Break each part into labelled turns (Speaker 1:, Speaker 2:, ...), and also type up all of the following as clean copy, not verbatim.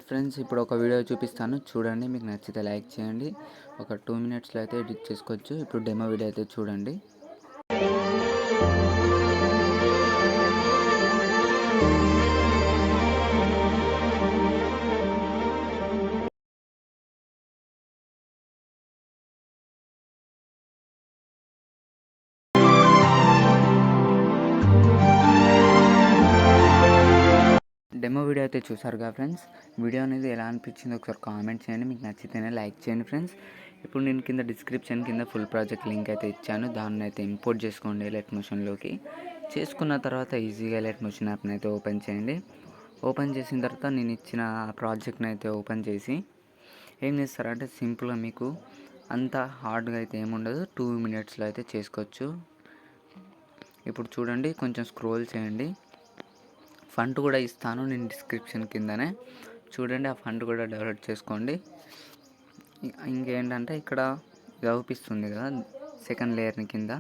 Speaker 1: Friends ఇప్పుడు ఒక video చూపిస్తాను చూడండి, మీకు నచ్చితే లైక్ చేయండి. ఒక 2 మినిట్స్లో అయితే ఎడిట్ చేసుకోవచ్చు. ఇప్పుడు డెమో వీడియో అయితే చూడండి. డెమో వీడియో అయితే చూసారుగా ఫ్రెండ్స్. వీడియో అనేది ఎలా అనిపించిందో ఒకసారి కామెంట్ చేయండి. మీకు నచ్చితేనే లైక్ చేయండి ఫ్రెండ్స్. ఇప్పుడు నేను కింద డిస్క్రిప్షన్ కింద ఫుల్ ప్రాజెక్ట్ లింక్ అయితే ఇచ్చాను. దాన్ని అయితే ఇంపోర్ట్ చేసుకోండి ఎలైట్ మోషన్లోకి. చేసుకున్న తర్వాత ఈజీగా ఎలైట్ మోషన్ యాప్ని అయితే ఓపెన్ చేయండి. ఓపెన్ చేసిన తర్వాత నేను ఇచ్చిన ప్రాజెక్ట్ని అయితే ఓపెన్ చేసి ఏం చేస్తారంటే సింపుల్గా మీకు అంత హార్డ్గా అయితే ఏముండదు, 2 మినిట్స్లో అయితే చేసుకోవచ్చు. ఇప్పుడు చూడండి, కొంచెం స్క్రోల్ చేయండి. ఫండ్ కూడా ఇస్తాను నేను డిస్క్రిప్షన్ కిందనే, చూడండి. ఆ ఫండ్ కూడా డౌన్లోడ్ చేసుకోండి. ఇంకేంటంటే ఇక్కడ చూపిస్తుంది కదా సెకండ్ లేయర్ని కింద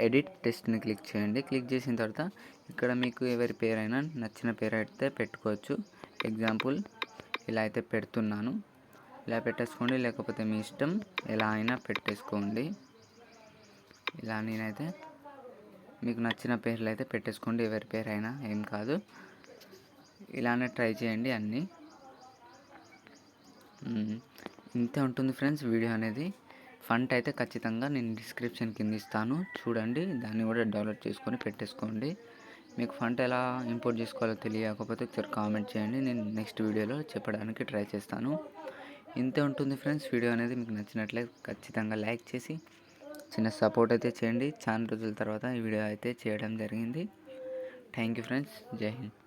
Speaker 1: ఎడిట్ టెస్ట్ని క్లిక్ చేయండి. క్లిక్ చేసిన తర్వాత ఇక్కడ మీకు ఎవరి పేరైనా నచ్చిన పేరు అయితే పెట్టుకోవచ్చు. ఎగ్జాంపుల్ ఇలా అయితే పెడుతున్నాను. ఇలా పెట్టేసుకోండి, లేకపోతే మీ ఇష్టం ఎలా అయినా పెట్టేసుకోండి. ఇలా నేనైతే మీకు నచ్చిన పేర్లు అయితే పెట్టేసుకోండి, ఎవరి పేరైనా ఏం కాదు. ఇలానే ట్రై చేయండి అన్నీ. ఇంతే ఉంటుంది ఫ్రెండ్స్ వీడియో అనేది. ఫంట్ అయితే ఖచ్చితంగా నేను డిస్క్రిప్షన్ కింద ఇస్తాను, చూడండి. దాన్ని కూడా డౌన్లోడ్ చేసుకొని పెట్టేసుకోండి. మీకు ఫంట్ ఎలా ఇంపోర్ట్ చేసుకోవాలో తెలియకపోతే ఒకసారి కామెంట్ చేయండి, నేను నెక్స్ట్ వీడియోలో చెప్పడానికి ట్రై చేస్తాను. ఇంతే ఉంటుంది ఫ్రెండ్స్ వీడియో అనేది. మీకు నచ్చినట్లయితే ఖచ్చితంగా లైక్ చేసి చిన్న సపోర్ట్ అయితే చేయండి. చాలా రోజుల తర్వాత ఈ వీడియో అయితే చేయడం జరిగింది. Thank you friends. జై హింద్.